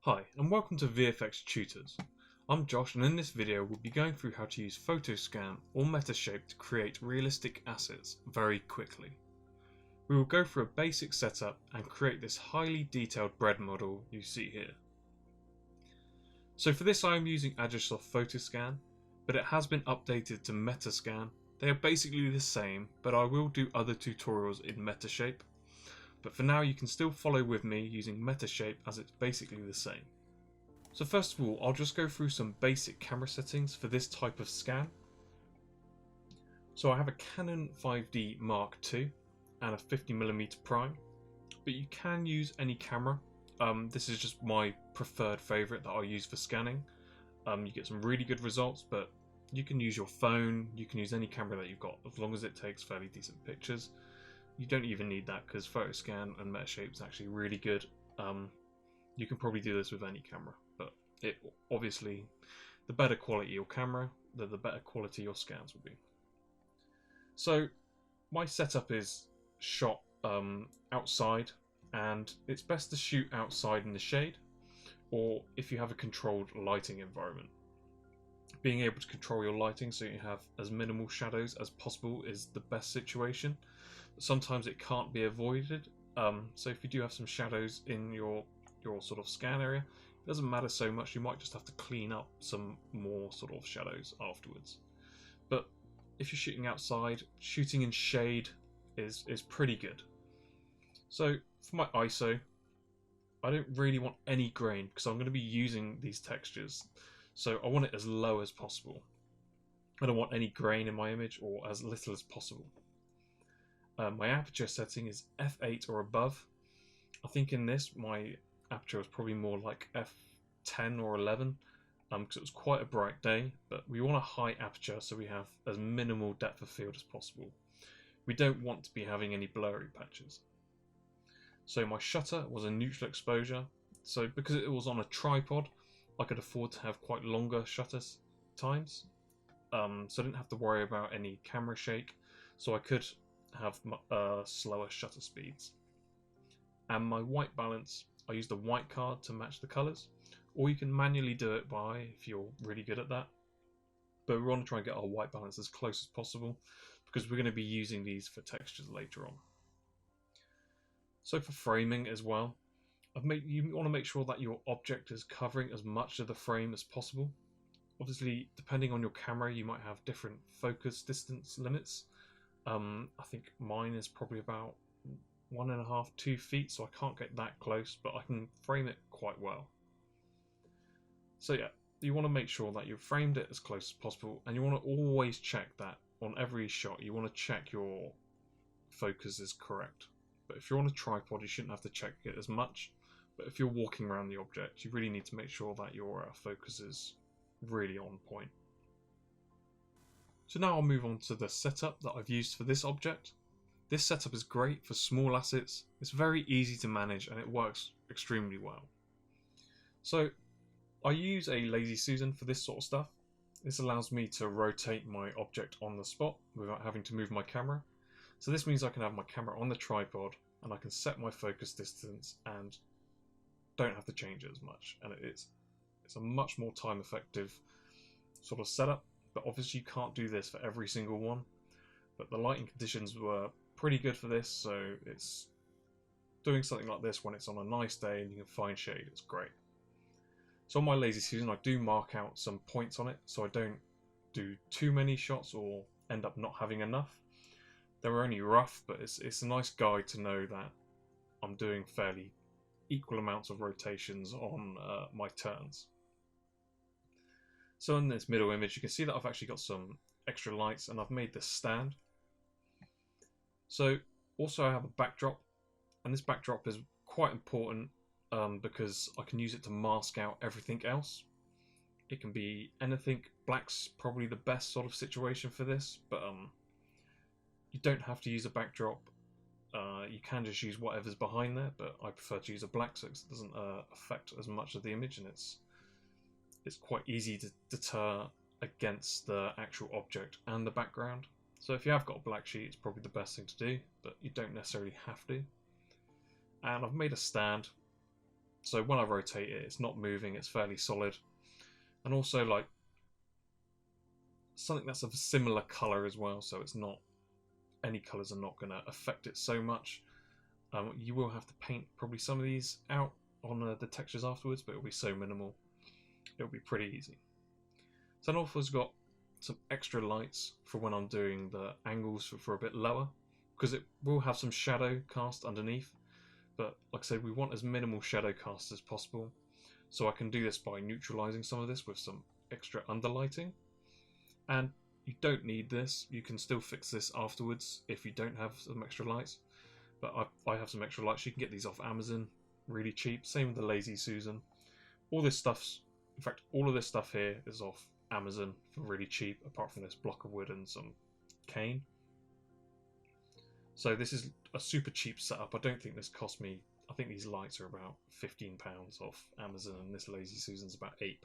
Hi, and welcome to VFX Tutors. I'm Josh, and in this video we'll be going through how to use PhotoScan or Metashape to create realistic assets very quickly. We will go through a basic setup and create this highly detailed bread model you see here. So for this I am using Agisoft PhotoScan, but it has been updated to Metascan. They are basically the same, but I will do other tutorials in Metashape. But for now you can still follow with me using Metashape as it's basically the same. So first of all, I'll just go through some basic camera settings for this type of scan. So I have a Canon 5D Mark II and a 50mm prime, but you can use any camera. This is just my preferred favourite that I use for scanning. You get some really good results, but you can use your phone, you can use any camera that you've got as long as it takes fairly decent pictures. You don't even need that because PhotoScan and Metashape is actually really good. You can probably do this with any camera, but obviously the better quality your camera, the better quality your scans will be. So my setup is shot outside, and it's best to shoot outside in the shade, or if you have a controlled lighting environment. Being able to control your lighting so you have as minimal shadows as possible is the best situation. Sometimes it can't be avoided, so if you do have some shadows in your sort of scan area, it doesn't matter so much. You might just have to clean up some more sort of shadows afterwards. But if you're shooting outside, shooting in shade is pretty good. So for my ISO, I don't really want any grain because I'm going to be using these textures, so I want it as low as possible. I don't want any grain in my image, or as little as possible. My aperture setting is f8 or above. I think in this my aperture was probably more like f10 or 11 because it was quite a bright day, but we want a high aperture so we have as minimal depth of field as possible. We don't want to be having any blurry patches. So my shutter was a neutral exposure, so because it was on a tripod I could afford to have quite longer shutter times, so I didn't have to worry about any camera shake, so I could have slower shutter speeds. And my white balance, I used a white card to match the colours, or you can manually do it if you're really good at that. But we want to try and get our white balance as close as possible because we're going to be using these for textures later on. So for framing as well, you want to make sure that your object is covering as much of the frame as possible. Obviously, depending on your camera, you might have different focus distance limits. I think mine is probably about 1.5 to 2 feet, so I can't get that close, but I can frame it quite well. So yeah, you want to make sure that you've framed it as close as possible, and you want to always check that on every shot. You want to check your focus is correct. But if you're on a tripod, you shouldn't have to check it as much. But if you're walking around the object, you really need to make sure that your focus is really on point. So now I'll move on to the setup that I've used for this object. This setup is great for small assets. It's very easy to manage and it works extremely well. So I use a lazy Susan for this sort of stuff. This allows me to rotate my object on the spot without having to move my camera. So this means I can have my camera on the tripod and I can set my focus distance and don't have to change it as much. And it's a much more time effective sort of setup. But obviously you can't do this for every single one. But the lighting conditions were pretty good for this, so it's doing something like this when it's on a nice day and you can find shade, it's great. So on my lazy Susan I do mark out some points on it so I don't do too many shots or end up not having enough. They're only rough, but it's a nice guide to know that I'm doing fairly equal amounts of rotations on my turns. So in this middle image you can see that I've actually got some extra lights and I've made this stand. So also I have a backdrop, and this backdrop is quite important because I can use it to mask out everything else. It can be anything. Black's probably the best sort of situation for this, but you don't have to use a backdrop. You can just use whatever's behind there, but I prefer to use a black so it doesn't affect as much of the image, and it's quite easy to deter against the actual object and the background. So if you have got a black sheet, it's probably the best thing to do, but you don't necessarily have to. And I've made a stand. So when I rotate it, it's not moving, it's fairly solid. And also like something that's of a similar colour as well, so it's not, any colours are not going to affect it so much. You will have to paint probably some of these out on the textures afterwards, but it'll be so minimal, it'll be pretty easy. So I've also got some extra lights for when I'm doing the angles for a bit lower, because it will have some shadow cast underneath, but like I said, we want as minimal shadow cast as possible, so I can do this by neutralizing some of this with some extra underlighting. And you don't need this, you can still fix this afterwards if you don't have some extra lights, but I have some extra lights. You can get these off Amazon really cheap, same with the Lazy Susan. All this stuff's, in fact all of this stuff here is off Amazon for really cheap, apart from this block of wood and some cane. So this is a super cheap setup. I don't think this cost me, I think these lights are about £15 off Amazon, and this Lazy Susan's about £8.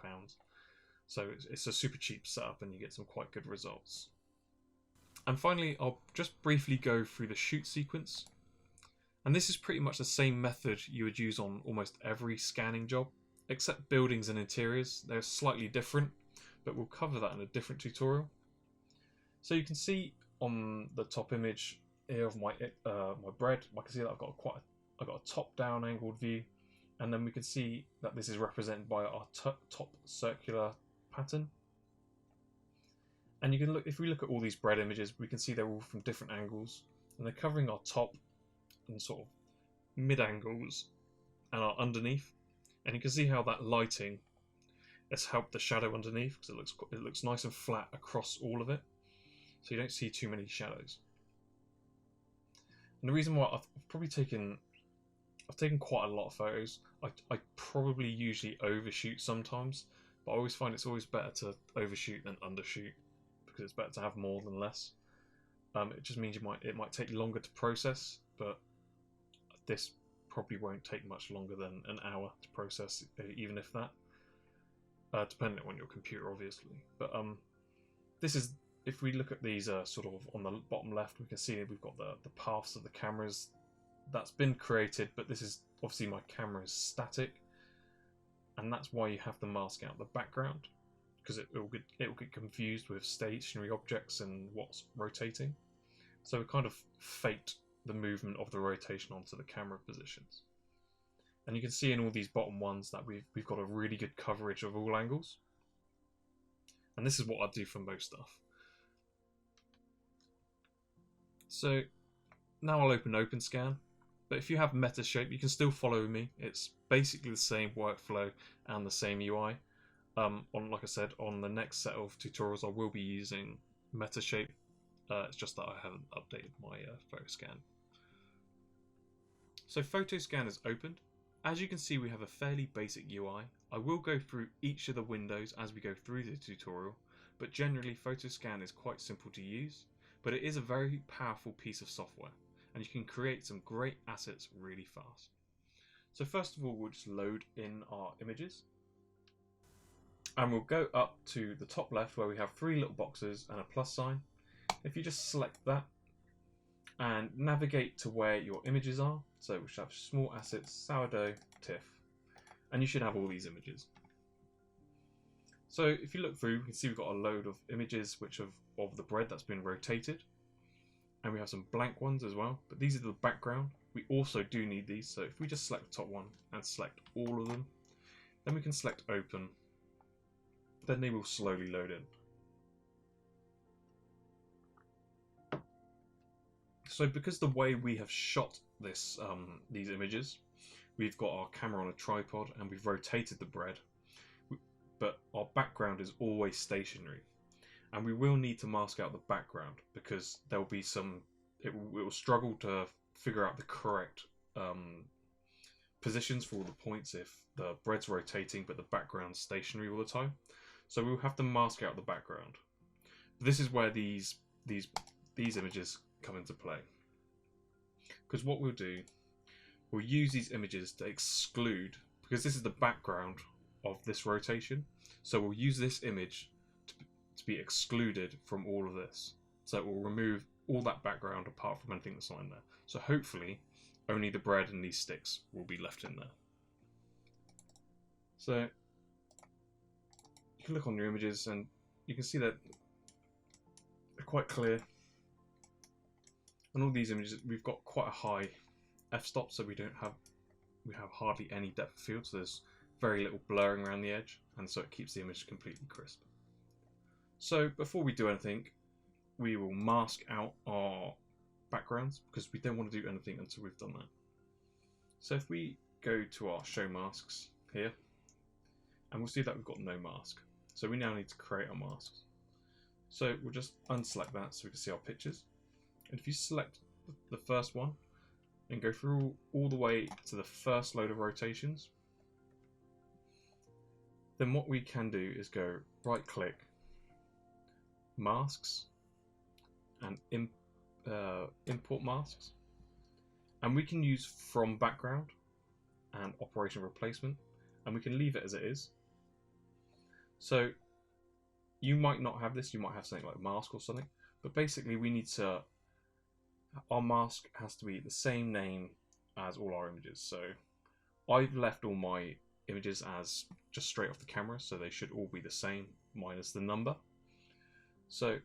So it's a super cheap setup and you get some quite good results. And finally, I'll just briefly go through the shoot sequence. And this is pretty much the same method you would use on almost every scanning job, except buildings and interiors. They're slightly different, but we'll cover that in a different tutorial. So you can see on the top image here of my bread, I can see that I've got a top-down angled view, and then we can see that this is represented by our top circular pattern. And you can look, if we look at all these bread images, we can see they're all from different angles, and they're covering our top and sort of mid angles and our underneath. And you can see how that lighting has helped the shadow underneath, because it looks nice and flat across all of it, so you don't see too many shadows. And the reason why I've taken quite a lot of photos. I probably usually overshoot sometimes, but I always find it's always better to overshoot than undershoot, because it's better to have more than less. It just means it might take longer to process, but this probably won't take much longer than an hour to process, even if that, depending on your computer, obviously. But this is, if we look at these sort of on the bottom left, we can see we've got the paths of the cameras that's been created, but this is obviously my camera is static, and that's why you have to mask out the background, because it will get confused with stationary objects and what's rotating. So we kind of fake the movement of the rotation onto the camera positions. And you can see in all these bottom ones that we've got a really good coverage of all angles. And this is what I do for most stuff. So now I'll open OpenScan. But if you have Metashape, you can still follow me. It's basically the same workflow and the same UI. Like I said, on the next set of tutorials, I will be using Metashape. It's just that I haven't updated my PhotoScan. So PhotoScan is opened. As you can see, we have a fairly basic UI. I will go through each of the windows as we go through the tutorial, but generally PhotoScan is quite simple to use, but it is a very powerful piece of software, and you can create some great assets really fast. So first of all, we'll just load in our images, and we'll go up to the top left where we have three little boxes and a plus sign. If you just select that and navigate to where your images are, so we should have small assets, sourdough, TIFF, and you should have all these images. So if you look through, you can see we've got a load of images which of the bread that's been rotated, and we have some blank ones as well, but these are the background. We also do need these, so if we just select the top one and select all of them, then we can select open, then they will slowly load in. So because the way we have shot this, these images, we've got our camera on a tripod and we've rotated the bread, but our background is always stationary, and we will need to mask out the background because there will be some, it will struggle to figure out the correct positions for all the points if the bread's rotating but the background's stationary all the time. So we'll have to mask out the background. This is where these images come into play, because what we'll do, we'll use these images to exclude, because this is the background of this rotation, so we'll use this image to be excluded from all of this, so it will remove all that background apart from anything that's not in there. So hopefully only the bread and these sticks will be left in there. So you can look on your images and you can see that they're quite clear. And all these images, we've got quite a high f-stop, so we have hardly any depth of field, so there's very little blurring around the edge, and so it keeps the image completely crisp. So before we do anything, we will mask out our backgrounds because we don't want to do anything until we've done that. So if we go to our show masks here, and we'll see that we've got no mask. So we now need to create our masks. So we'll just unselect that so we can see our pictures. And if you select the first one and go through all the way to the first load of rotations, then what we can do is go right click, masks, and import masks. And we can use from background and operation replacement, and we can leave it as it is. So you might not have this, you might have something like mask or something, but basically we need to, our mask has to be the same name as all our images. So I've left all my images as just straight off the camera, so they should all be the same minus the number. So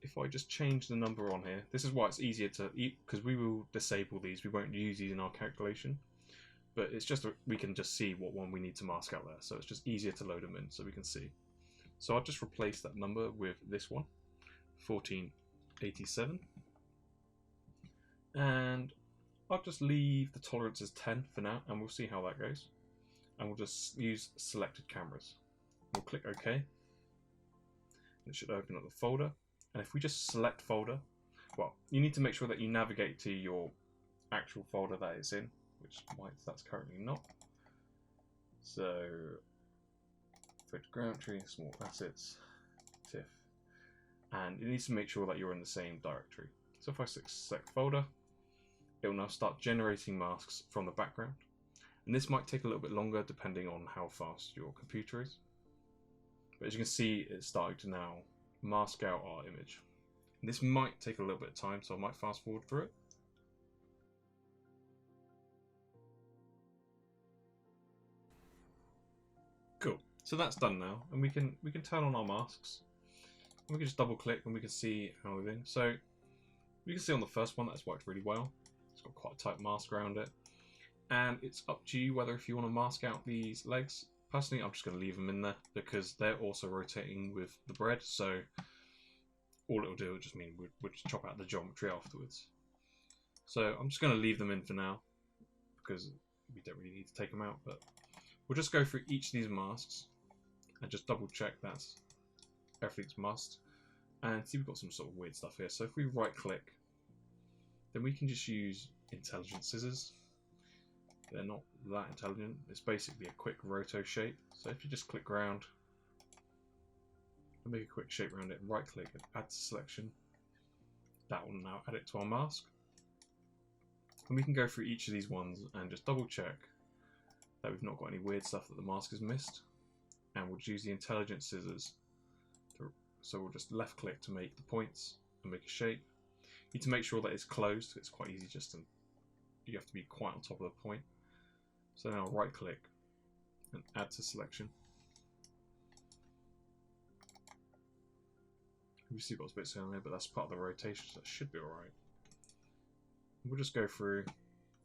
if I just change the number on here, this is why it's easier to, because we will disable these, we won't use these in our calculation, but it's just, we can just see what one we need to mask out there, so it's just easier to load them in so we can see. So I'll just replace that number with this one, 1487, and I'll just leave the tolerance as 10 for now, and we'll see how that goes. And we'll just use selected cameras. We'll click OK. It should open up the folder. And if we just select folder, well, you need to make sure that you navigate to your actual folder that it's in, which that's currently not. So, photogrammetry, small assets, TIFF. And it needs to make sure that you're in the same directory. So if I select folder, it will now start generating masks from the background. And this might take a little bit longer depending on how fast your computer is. But as you can see, it's starting to now mask out our image. And this might take a little bit of time, so I might fast forward through it. Cool. So that's done now, and we can turn on our masks. And we can just double click and we can see how we're doing. So you can see on the first one that's worked really well. It's got quite a tight mask around it. And it's up to you whether if you want to mask out these legs. Personally, I'm just going to leave them in there because they're also rotating with the bread. So all it'll do will just mean we'll just chop out the geometry afterwards. So I'm just going to leave them in for now because we don't really need to take them out. But we'll just go through each of these masks and just double check that everything's masked. And see, we've got some sort of weird stuff here. So if we right click, then we can just use intelligent scissors. They're not that intelligent. It's basically a quick roto shape. So if you just click around and make a quick shape around it and right click and add to selection, that will now add it to our mask. And we can go through each of these ones and just double check that we've not got any weird stuff that the mask has missed. And we'll use the intelligent scissors. So we'll just left click to make the points and make a shape. You need to make sure that it's closed. It's quite easy just to, you have to be quite on top of the point. So now right click and add to selection. We've still got bits on there, but that's part of the rotation, so that should be alright. We'll just go through,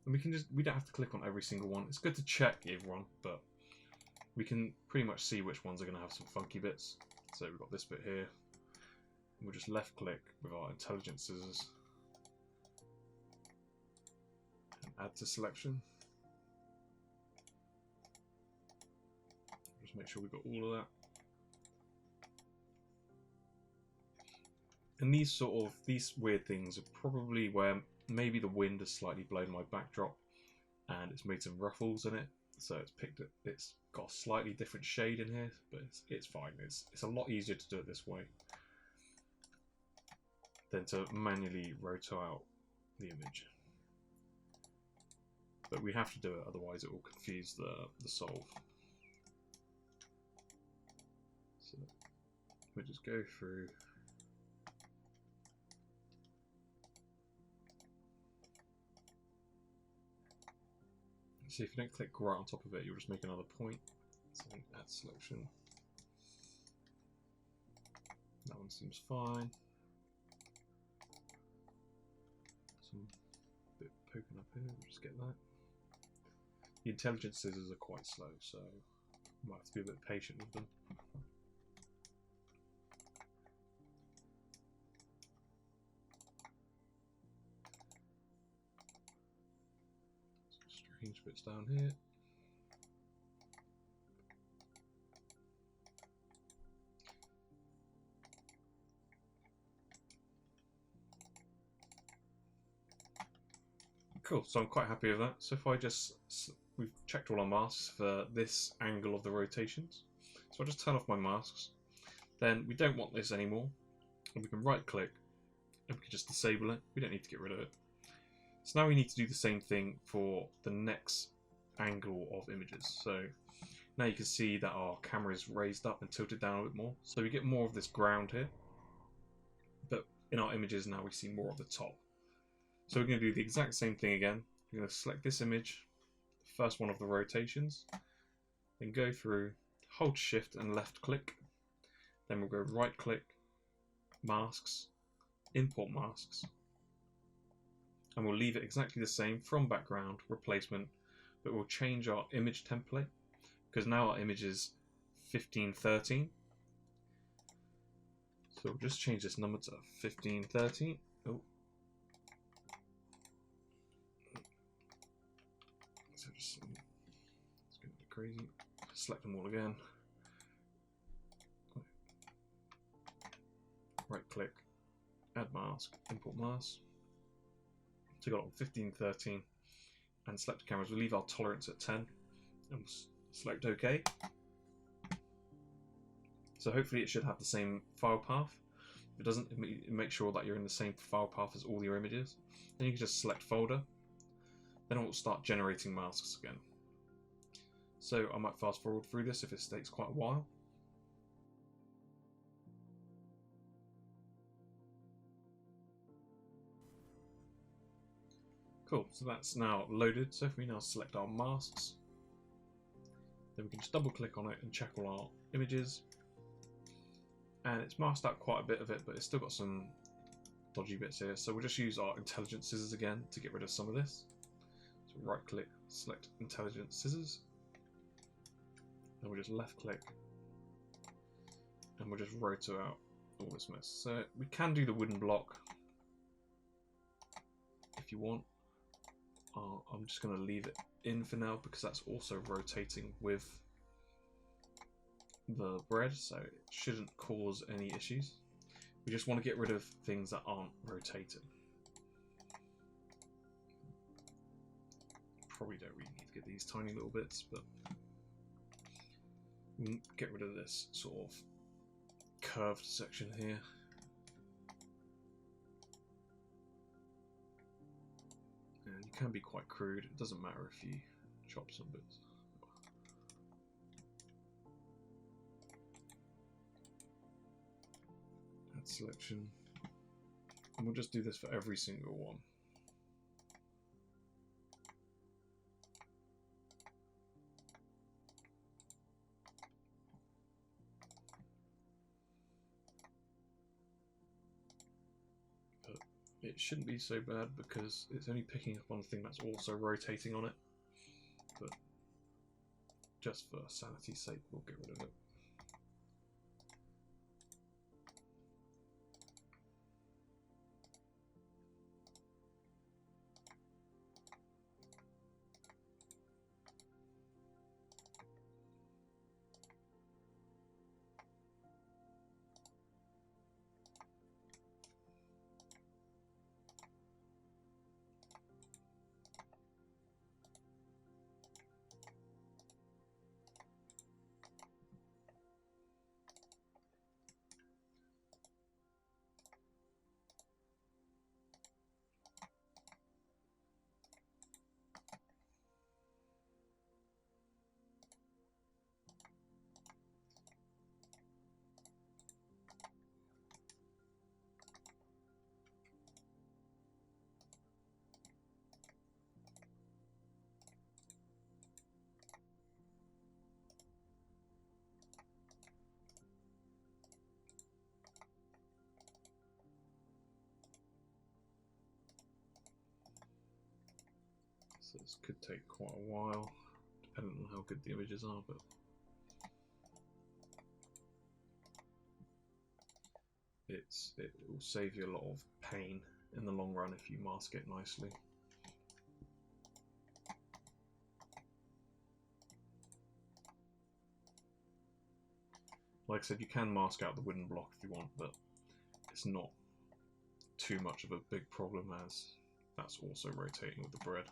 and we don't have to click on every single one. It's good to check everyone, but we can pretty much see which ones are going to have some funky bits. So we've got this bit here. We'll just left click with our intelligent scissors and add to selection. Just make sure we've got all of that. And these weird things are probably where maybe the wind has slightly blown my backdrop and it's made some ruffles in it. So it's got a slightly different shade in here, but it's fine. It's a lot easier to do it this way than to manually rotate out the image. But we have to do it, otherwise it will confuse the solve. So we'll just go through. see if you don't click right on top of it, you'll just make another point. So add selection. That one seems fine. Some bit poking up here, we'll just get that. The intelligent scissors are quite slow, so you might have to be a bit patient with them. Some strange bits down here. Cool, so I'm quite happy with that. So if I we've checked all our masks for this angle of the rotations. So I'll just turn off my masks. Then we don't want this anymore. And we can right click and we can just disable it. We don't need to get rid of it. So now we need to do the same thing for the next angle of images. So now you can see that our camera is raised up and tilted down a bit more. So we get more of this ground here. But in our images now we see more of the top. So we're going to do the exact same thing again. We're going to select this image, the first one of the rotations, then go through, hold shift and left click, then we'll go right click, masks, import masks, and we'll leave it exactly the same from background, replacement, but we'll change our image template because now our image is 1513. So we'll just change this number to 1513. Oh. So just, it's going to be crazy. Select them all again. Right click, add mask, import mask. So we got on 1513 and select cameras. We'll leave our tolerance at 10 and we'll select OK. So hopefully it should have the same file path. If it doesn't, make sure that you're in the same file path as all your images. Then you can just select folder. Then it will start generating masks again. So I might fast forward through this if it takes quite a while. Cool, so that's now loaded. So if we now select our masks, then we can just double click on it and check all our images. And it's masked out quite a bit of it, but it's still got some dodgy bits here. So we'll just use our intelligent scissors again to get rid of some of this. So right click, select intelligent scissors. And we'll just left click. And we'll just rotate out all this mess. So we can do the wooden block if you want. I'm just going to leave it in for now because that's also rotating with the bread, so it shouldn't cause any issues. We just want to get rid of things that aren't rotating. Probably don't really need to get these tiny little bits, but we get rid of this sort of curved section here. And you can be quite crude, it doesn't matter if you chop some bits. Add selection. And we'll just do this for every single one. It shouldn't be so bad because it's only picking up on the thing that's also rotating on it. But just for sanity's sake, we'll get rid of it. So this could take quite a while, depending on how good the images are, but it will save you a lot of pain in the long run if you mask it nicely. Like I said, you can mask out the wooden block if you want, but it's not too much of a big problem as that's also rotating with the bread.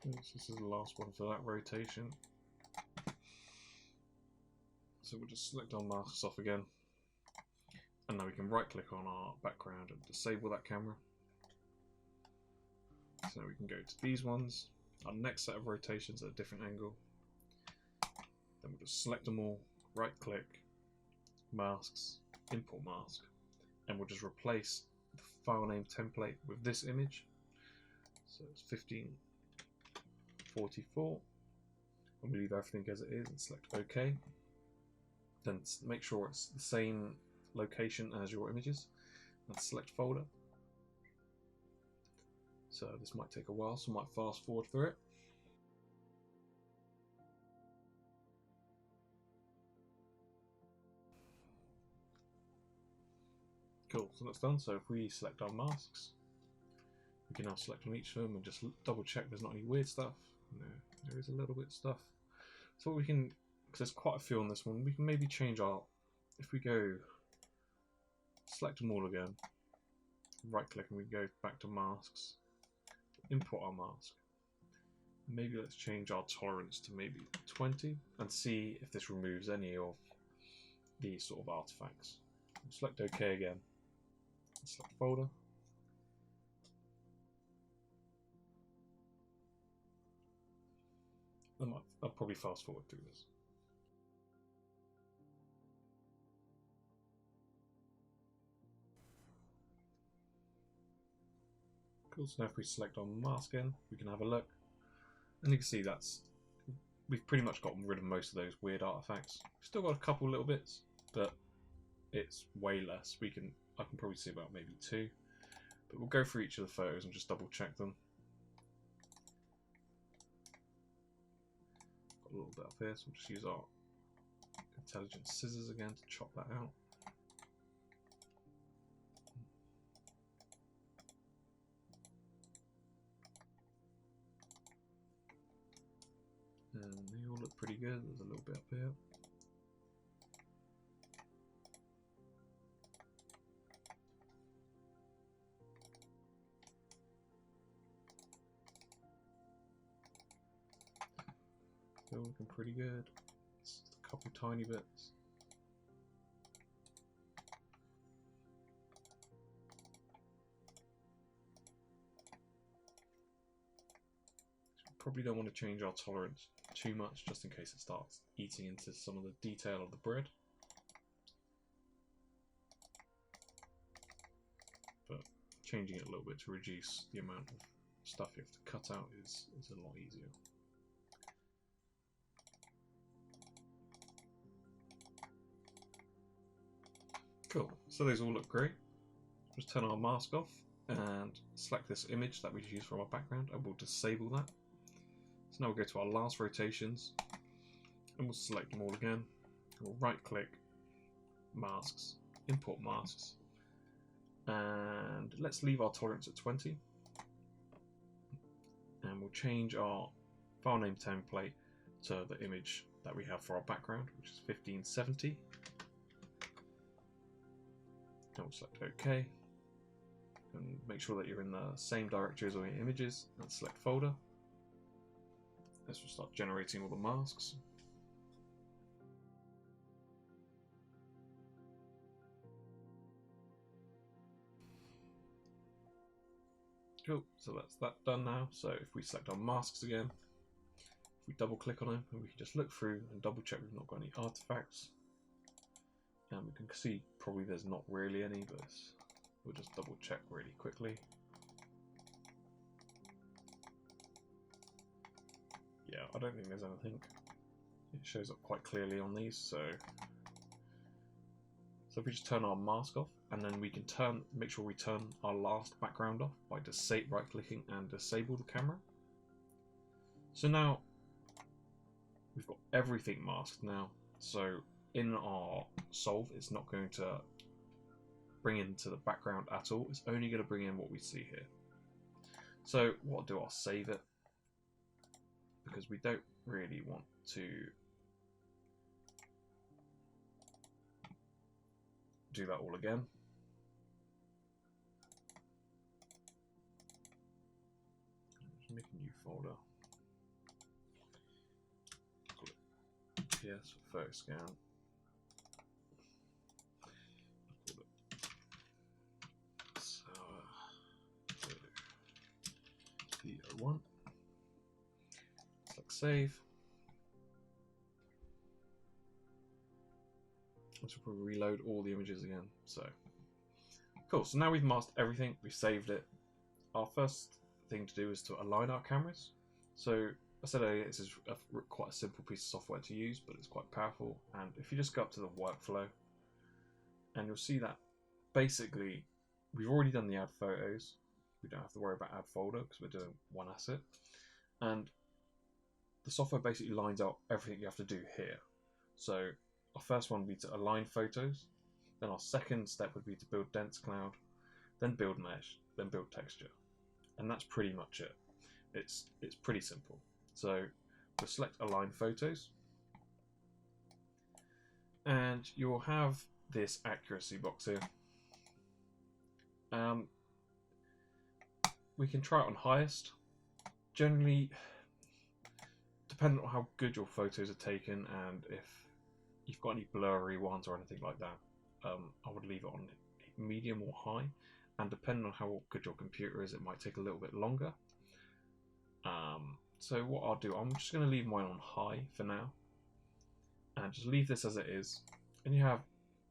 This is the last one for that rotation. So we'll just select our masks off again. And now we can right click on our background and disable that camera. So we can go to these ones, our next set of rotations at a different angle. Then we'll just select them all, right click, masks, import mask. And we'll just replace the file name template with this image. So it's 1544. And we leave everything as it is and select OK. Then make sure it's the same location as your images and select folder. So this might take a while, so I might fast forward through it. Cool, so that's done. So if we select our masks, we can now select on each of them and just double check there's not any weird stuff. No, there is a little bit of stuff. So what we can, because there's quite a few on this one, we can maybe change our, if we go select them all again, right click and we go back to masks, import our mask. Maybe let's change our tolerance to maybe 20 and see if this removes any of these sort of artifacts. Select OK again, select folder. I'll probably fast forward through this. Cool, so now if we select our mask in, we can have a look. And you can see we've pretty much gotten rid of most of those weird artifacts. Still got a couple little bits, but it's way less. I can probably see about maybe 2. But we'll go through each of the photos and just double check them. Got a little bit up here, so we'll just use our intelligent scissors again to chop that out. And they all look pretty good. There's a little bit up here. Still looking pretty good. Just a couple tiny bits. Probably don't want to change our tolerance too much, just in case it starts eating into some of the detail of the bread. But changing it a little bit to reduce the amount of stuff you have to cut out is a lot easier. Cool, so those all look great. Just turn our mask off and select this image that we use from our background, and we'll disable that. So now we'll go to our last rotations and we'll select them all again. We'll right click, masks, import masks, and let's leave our tolerance at 20. And we'll change our file name template to the image that we have for our background, which is 1570. And we'll select OK. And make sure that you're in the same directory as all your images, and select folder. Let's just start generating all the masks. Cool, so that's that done now. So if we select our masks again, if we double click on them, and we can just look through and double check we've not got any artifacts. And we can see probably there's not really any, but we'll just double check really quickly. Yeah, I don't think there's anything. It shows up quite clearly on these, so if we just turn our mask off, and then we can make sure we turn our last background off by right clicking and disable the camera. So now we've got everything masked now. So in our solve, it's not going to bring into the background at all. It's only going to bring in what we see here. So what I'll do, I'll save it, because we don't really want to do that all again. Just make a new folder. Call it PS for PhotoScan. Call it Sour 01. Select save. Which will reload all the images again. So cool. So now we've masked everything. We've saved it. Our first thing to do is to align our cameras. So I said earlier, this is quite a simple piece of software to use, but it's quite powerful. And if you just go up to the workflow, and you'll see that basically we've already done the add photos. We don't have to worry about add folder because we're doing one asset. And the software basically lines out everything you have to do here. So our first one would be to align photos. Then our second step would be to build dense cloud, then build mesh, then build texture. And that's pretty much it. It's pretty simple. So we'll select align photos, and you'll have this accuracy box here. We can try it on highest. Generally, depending on how good your photos are taken and if you've got any blurry ones or anything like that, I would leave it on medium or high, and depending on how good your computer is, it might take a little bit longer. So what I'll do, I'm just going to leave mine on high for now, and just leave this as it is. And you have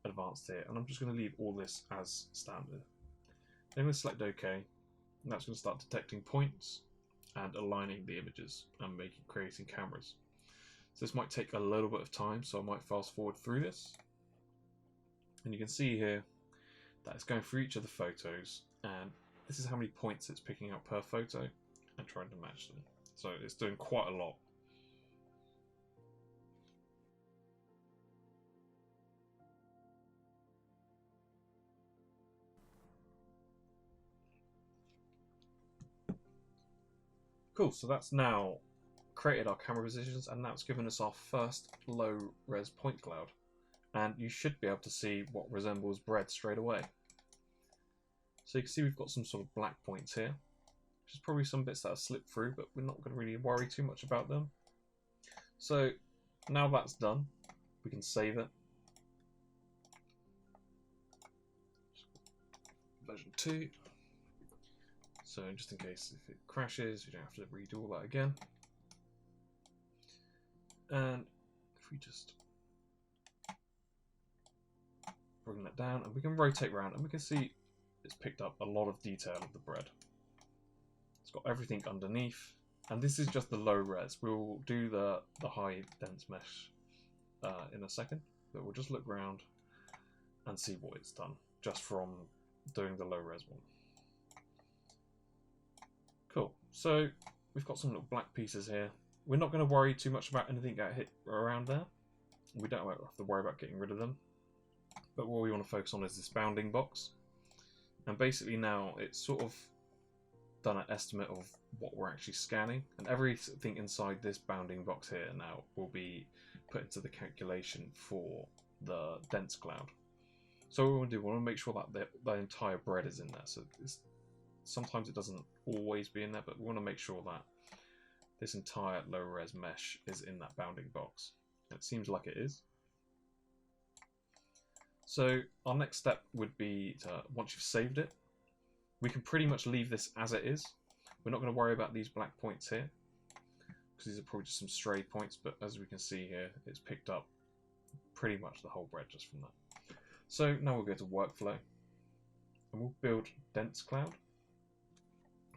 advanced here, and I'm just going to leave all this as standard. Then we'll select OK, And that's going to start detecting points and aligning the images and creating cameras. So this might take a little bit of time, so I might fast forward through this. And you can see here that it's going through each of the photos, and this is how many points it's picking up per photo and trying to match them. So it's doing quite a lot. Cool, so that's now created our camera positions, and that's given us our first low res point cloud. And you should be able to see what resembles bread straight away. So you can see we've got some sort of black points here, which is probably some bits that have slipped through, but we're not going to really worry too much about them. So now that's done, we can save it. Version 2. So just in case if it crashes, you don't have to redo all that again. And if we just bring that down, and we can rotate around, and we can see it's picked up a lot of detail of the bread. It's got everything underneath, and this is just the low res. We'll do the high dense mesh in a second, but we'll just look around and see what it's done just from doing the low res one. Cool, so we've got some little black pieces here. We're not going to worry too much about anything that hit around there. We don't have to worry about getting rid of them. But what we want to focus on is this bounding box. And basically now it's sort of done an estimate of what we're actually scanning. And everything inside this bounding box here now will be put into the calculation for the dense cloud. So what we want to do, we want to make sure that the entire bread is in there. So sometimes it doesn't always be in there, but we want to make sure that this entire low res mesh is in that bounding box. And it seems like it is. So our next step would be to, once you've saved it, we can pretty much leave this as it is. We're not going to worry about these black points here, because these are probably just some stray points, but as we can see here, it's picked up pretty much the whole bread just from that. So now we'll go to workflow, and we'll build dense cloud.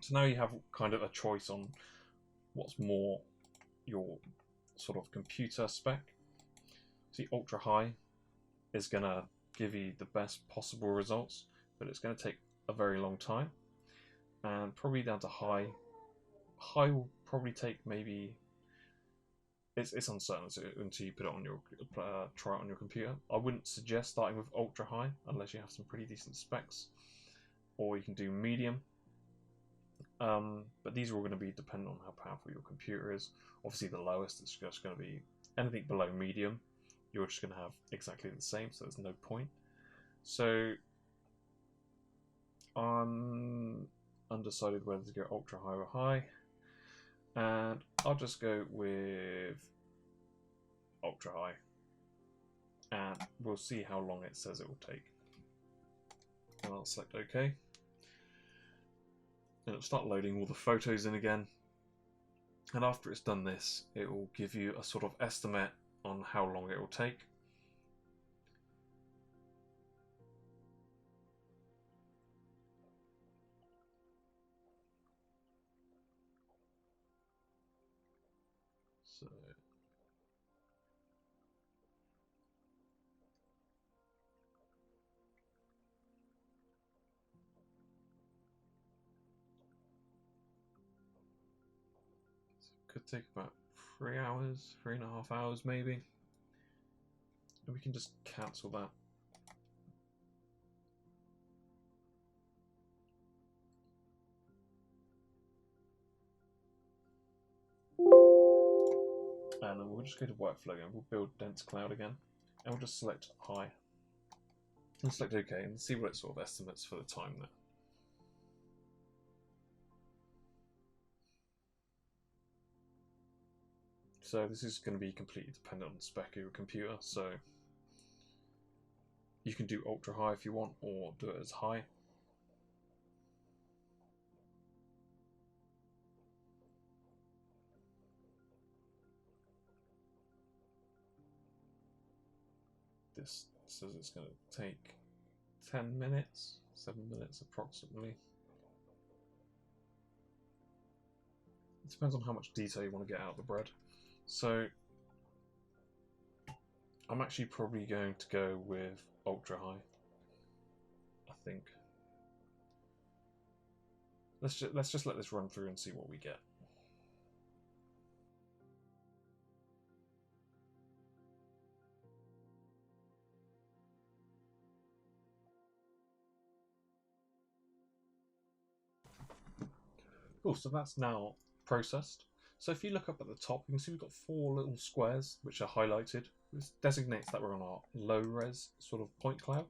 So now you have kind of a choice on what's more your sort of computer spec. See, ultra high is going to give you the best possible results, but it's going to take a very long time. And probably down to high. High will probably take maybe, it's uncertain until you put it on your try it on your computer. I wouldn't suggest starting with ultra high unless you have some pretty decent specs, or you can do medium. But these are all going to be dependent on how powerful your computer is. Obviously the lowest is just going to be anything below medium. You're just going to have exactly the same, so there's no point. So I'm undecided whether to go ultra high or high, and I'll just go with ultra high, and we'll see how long it says it will take. And I'll select OK, and it'll start loading all the photos in again. And after it's done this, it will give you a sort of estimate on how long it will take. So it could take about 3 hours, 3.5 hours maybe. And we can just cancel that. And then we'll just go to workflow again. We'll build dense cloud again, and we'll just select high and select OK, and see what it sort of estimates for the time there. So this is going to be completely dependent on the spec of your computer. So you can do ultra high if you want, or do it as high. This says it's going to take 10 minutes, 7 minutes approximately. It depends on how much detail you want to get out of the bread. So I'm actually probably going to go with ultra high. I think. Let's just let this run through and see what we get. Cool, so that's now processed. So if you look up at the top, you can see we've got 4 little squares which are highlighted. This designates that we're on our low res sort of point cloud.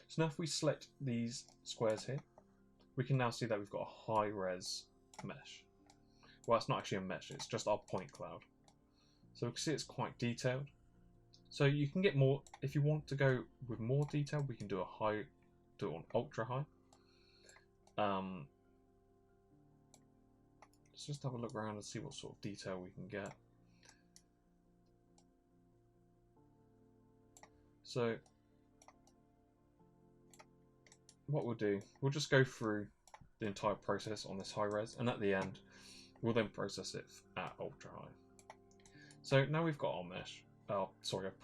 So now if we select these squares here, we can now see that we've got a high res mesh. Well, it's not actually a mesh, it's just our point cloud. So we can see it's quite detailed. So you can get more, if you want to go with more detail, we can do it on ultra high. Let's just have a look around and see what sort of detail we can get. So what we'll do, we'll just go through the entire process on this high res, and at the end we'll then process it at ultra high. So now we've got our mesh, our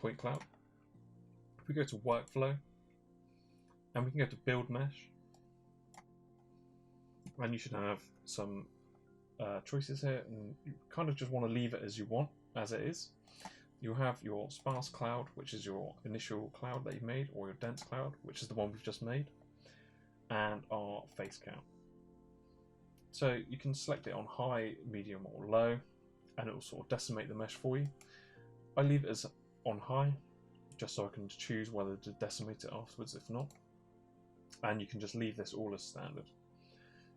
point cloud. If we go to workflow, and we can go to build mesh, and you should have some choices here, and you kind of just want to leave it as you want, as it is. You have your sparse cloud, which is your initial cloud that you've made, or your dense cloud, which is the one we've just made, and our face count. So you can select it on high, medium, or low, and it will sort of decimate the mesh for you. I leave it as on high, just so I can choose whether to decimate it afterwards if not. And you can just leave this all as standard.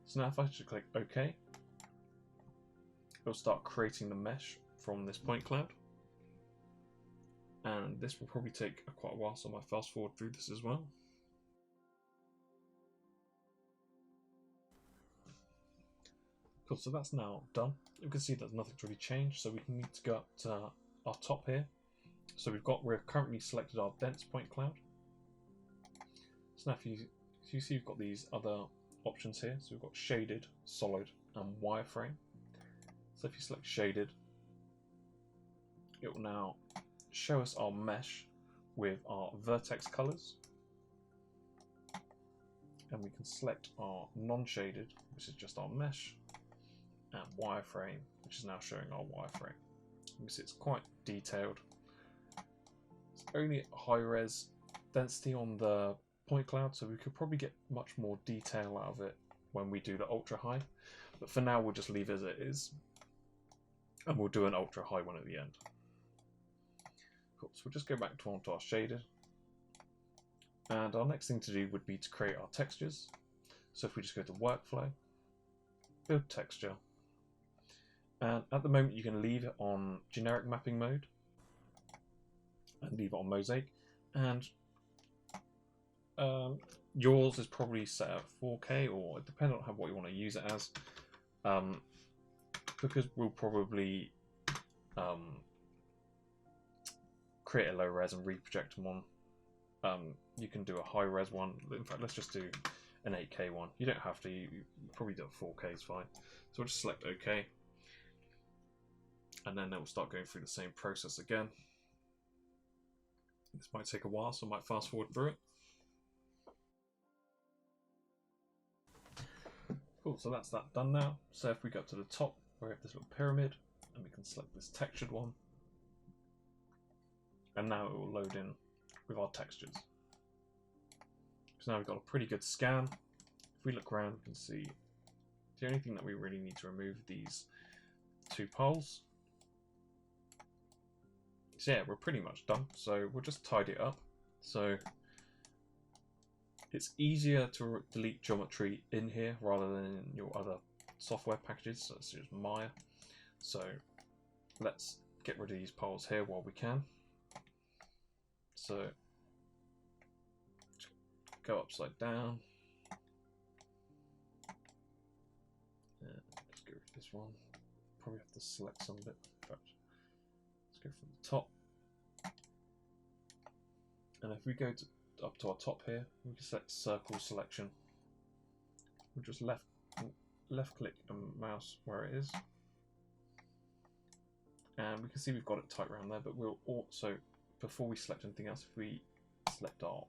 So now if I just click OK, it'll start creating the mesh from this point cloud. And this will probably take quite a while, so I might fast forward through this as well. Cool, so that's now done. You can see that nothing's really changed, so we can need to go up to our top here. So we're currently selected our dense point cloud. So now if you see we've got these other options here. So we've got shaded, solid, and wireframe. So if you select shaded, it will now show us our mesh with our vertex colors. And we can select our non-shaded, which is just our mesh, and wireframe, which is now showing our wireframe. You can see it's quite detailed. It's only high res density on the point cloud, so we could probably get much more detail out of it when we do the ultra high. But for now, we'll just leave it as it is, and we'll do an ultra high one at the end. Cool. So we'll just go back onto our shaded, and our next thing to do would be to create our textures. So if we just go to workflow, build texture, and at the moment you can leave it on generic mapping mode and leave it on mosaic, and yours is probably set at 4K, or it depends on what you want to use it as, because we'll probably create a low res and reproject them on. You can do a high res one. In fact, let's just do an 8K one. You don't have to. You probably do a 4K is fine. So we'll just select OK, and then it will start going through the same process again. This might take a while, so I might fast forward through it. Cool, so that's that done now. So if we go up to the top, we have this little pyramid, and we can select this textured one. And now it will load in with our textures. So now we've got a pretty good scan. If we look around, we can see the only thing that we really need to remove these 2 poles. So yeah, we're pretty much done. So we'll just tidy it up. So it's easier to delete geometry in here rather than in your other software packages. So let's use Maya. So let's get rid of these poles here while we can. So go upside down. And let's go with this one. Probably have to select some of it. But let's go from the top. And if we go up to our top here, we can select circle selection. We'll just left click and mouse where it is. And we can see we've got it tight around there, but we'll also, before we select anything else, if we select our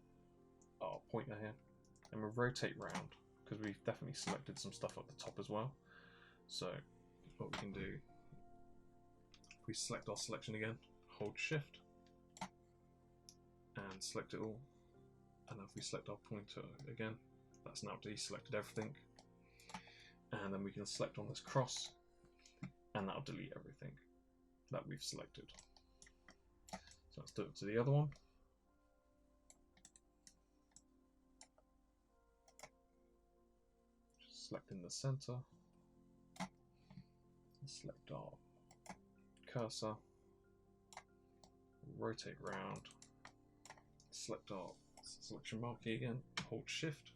pointer here, and we'll rotate round, because we've definitely selected some stuff up the top as well. So what we can do, if we select our selection again, hold shift, and select it all, and if we select our pointer again, that's now deselected everything, and then we can select on this cross, and that'll delete everything that we've selected. So let's do it to the other one. Just select in the center, select our cursor, rotate round, select our selection marquee again, hold shift,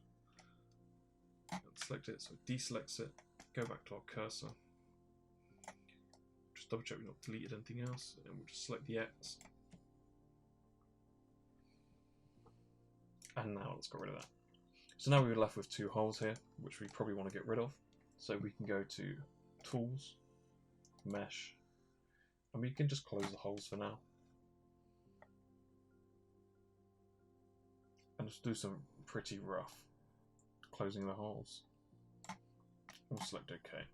and select it, so it deselects it, go back to our cursor, just double check we've not deleted anything else, and we'll just select the X, and now let's get rid of that. So now we're left with two holes here, which we probably want to get rid of, so we can go to Tools, Mesh, and we can just close the holes for now. And just do some pretty rough closing the holes. We'll select OK.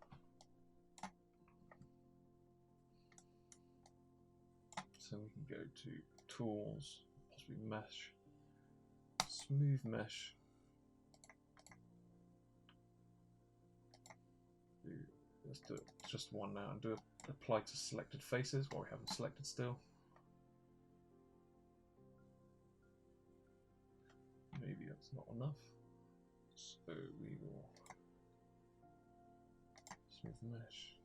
So we can go to Tools, possibly Mesh, Smooth Mesh. Let's do it just one now and do apply to selected faces while we haven't selected still. Maybe that's not enough. So we will smooth mesh.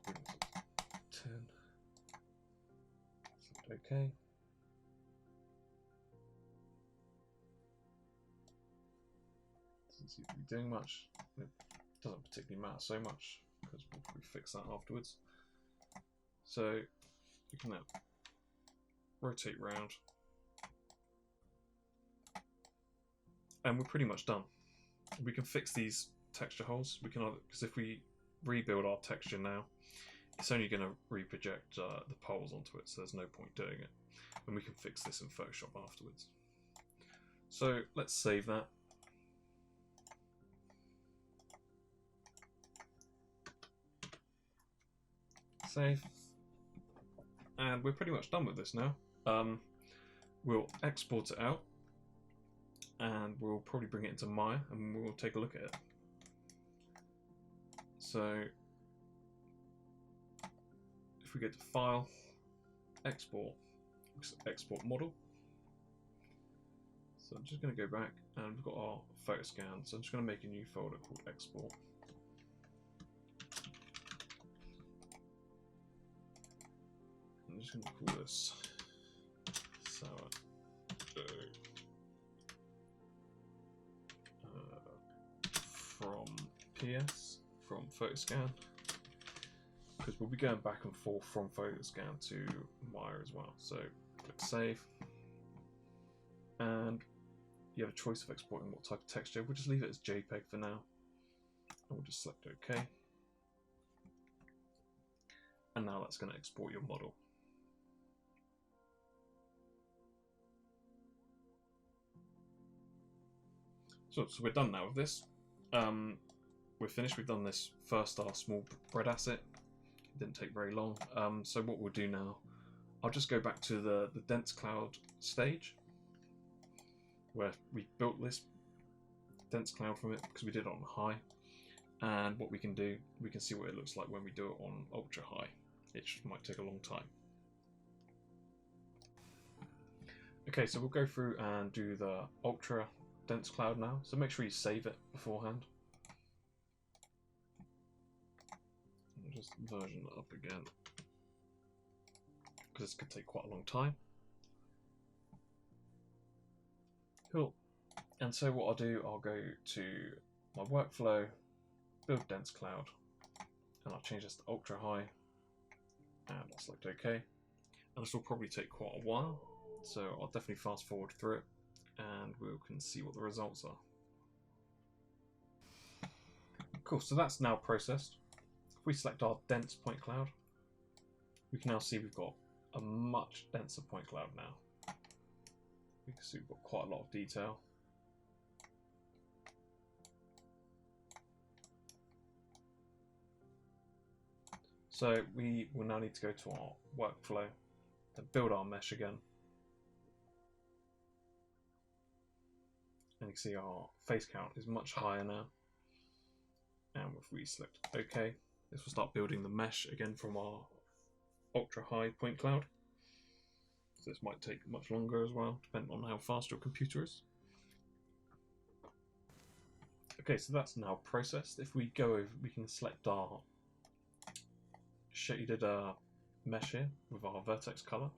Bring this up to 10. Select OK. Doesn't seem to be doing much. It doesn't particularly matter so much because we'll probably fix that afterwards. So you can now rotate round. And we're pretty much done. We can fix these texture holes. We can, because if we rebuild our texture now, it's only going to reproject the poles onto it, so there's no point doing it. And we can fix this in Photoshop afterwards. So let's save that. Save. And we're pretty much done with this now. We'll export it out. And we'll probably bring it into Maya and we'll take a look at it. So if we go to File, Export, Export Model. So I'm just going to go back and we've got our PhotoScan. So I'm just going to make a new folder called Export. I'm just going to call this Sourdough. From PS, from PhotoScan, because we'll be going back and forth from PhotoScan to Maya as well. So click Save, and you have a choice of exporting what type of texture. We'll just leave it as JPEG for now, and we'll just select OK. And now that's going to export your model. So we're done now with this. We're finished. We've done this first, our small bread asset. It didn't take very long. So what we'll do now, I'll just go back to the dense cloud stage where we built this dense cloud from it because we did it on high. And what we can do, we can see what it looks like when we do it on ultra high. It might take a long time. Okay, so we'll go through and do the ultra dense cloud now. So make sure you save it beforehand. I'll just version it up again because this could take quite a long time. Cool. And so what I'll do, I'll go to my workflow, build dense cloud, and I'll change this to ultra high, and I'll select OK. And this will probably take quite a while, so I'll definitely fast forward through it, and we can see what the results are. Cool, so that's now processed. If we select our dense point cloud, we can now see we've got a much denser point cloud now. We can see we've got quite a lot of detail. So we will now need to go to our workflow and build our mesh again. And you can see our face count is much higher now. And if we select OK, this will start building the mesh again from our ultra high point cloud. So this might take much longer as well, depending on how fast your computer is. Okay, so that's now processed. If we go over, we can select our shaded mesh here with our vertex color.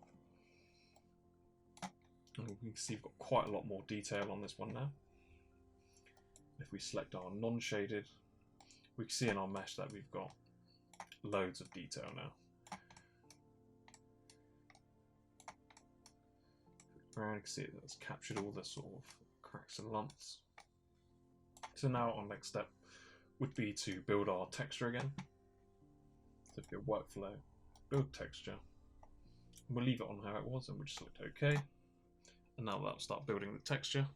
And we can see we've got quite a lot more detail on this one now. If we select our non-shaded, we can see in our mesh that we've got loads of detail now. And you can see that's captured all the sort of cracks and lumps. So now our next step would be to build our texture again. So if you go workflow, build texture, we'll leave it on how it was and we'll just select OK. And now that'll start building the texture.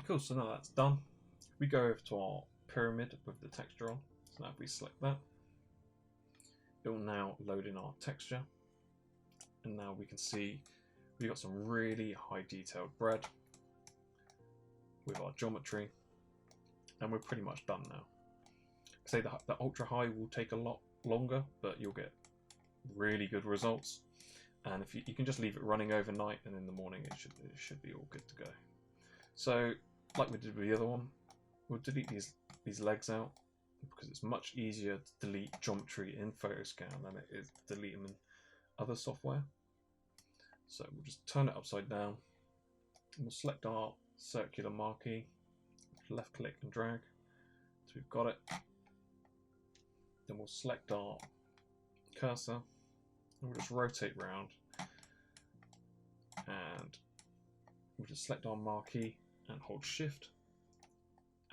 Cool, so now that's done. We go over to our pyramid with the texture on. So now if we select that, it will now load in our texture. And now we can see we've got some really high detailed bread with our geometry. And we're pretty much done now. Say the ultra high will take a lot longer, but you'll get really good results. And if you can just leave it running overnight, and in the morning it should be all good to go. So like we did with the other one, we'll delete these legs out because it's much easier to delete geometry in PhotoScan than it is to delete them in other software. So we'll just turn it upside down and we'll select our circular marquee, left click and drag so we've got it. Then we'll select our cursor and we'll just rotate round and we'll just select our marquee and hold shift,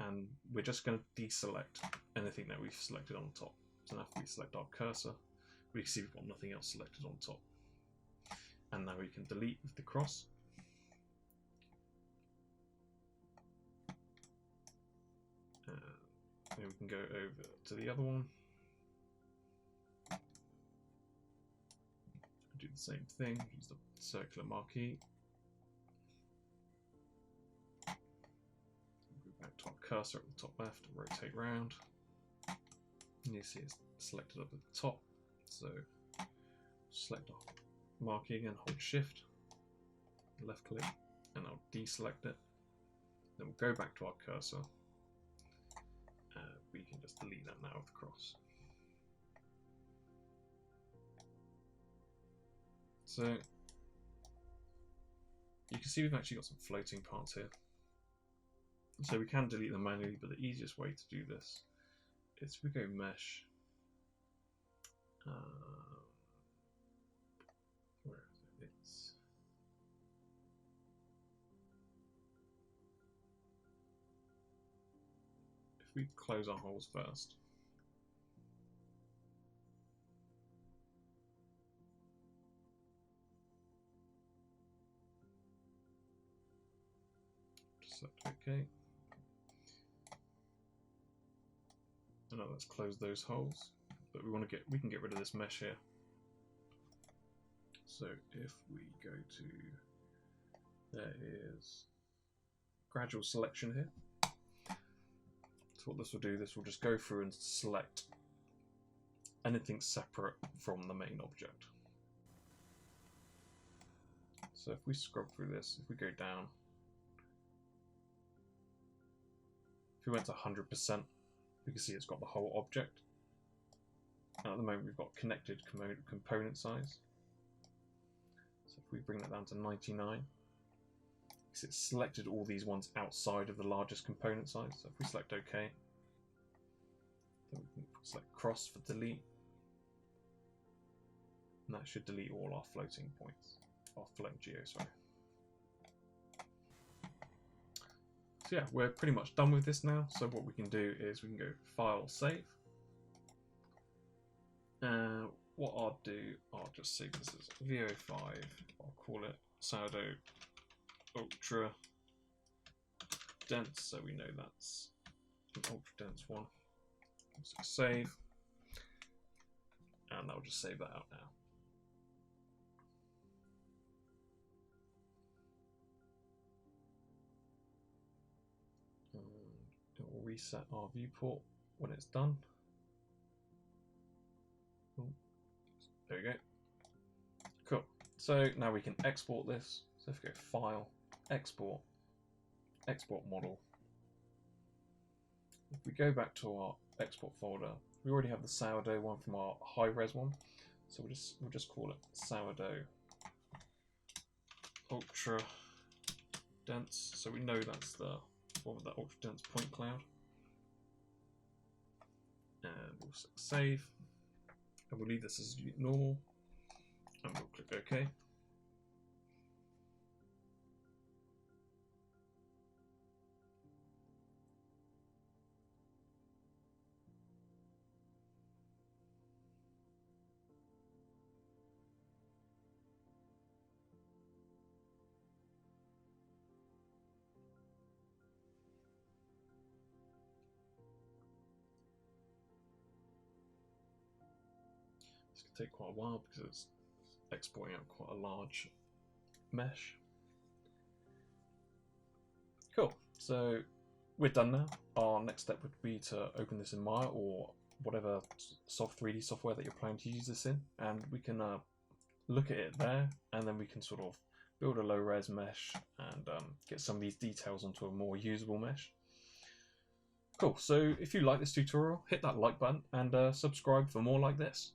and we're just going to deselect anything that we've selected on top. So now if we select our cursor, we can see we've got nothing else selected on top. And now we can delete with the cross. Then we can go over to the other one. Do the same thing, use the circular marquee. Go back to our cursor at the top left, rotate round. And you see it's selected up at the top. So select our marquee again, hold shift, left click, and I'll deselect it. Then we'll go back to our cursor. We can just delete that now with the cross. So you can see we've actually got some floating parts here. So we can delete them manually, but the easiest way to do this is we go mesh. Where is it? If we close our holes first. Select OK. And now let's close those holes. But we can get rid of this mesh here. So if we go to, there is gradual selection here. So what this will do, this will just go through and select anything separate from the main object. So if we scrub through this, if we go down, if we went to 100%, we can see it's got the whole object. And at the moment we've got connected component size. So if we bring that down to 99, because it's selected all these ones outside of the largest component size. So if we select OK, then we can select cross for delete. And that should delete all our floating points, our floating geo, sorry. So yeah, we're pretty much done with this now. So what we can do is we can go File, Save. What I'll do, I'll just save this as VO5. I'll call it Sourdough Ultra Dense, so we know that's an ultra dense one. So save, and I'll just save that out now. And it will reset our viewport when it's done. Oh, there we go. Cool. So now we can export this. So if we go File, Export, Export Model. If we go back to our export folder, we already have the sourdough one from our high res one. So we'll just call it sourdough ultra dense. So we know that's the one with that ultra dense point cloud. And we'll save. And we'll leave this as normal. And we'll click OK. It's going to take quite a while because it's exporting out quite a large mesh. Cool, so we're done now. Our next step would be to open this in Maya or whatever 3D software that you're planning to use this in, and we can look at it there, and then we can sort of build a low res mesh and get some of these details onto a more usable mesh. Cool, so if you like this tutorial, hit that like button and subscribe for more like this.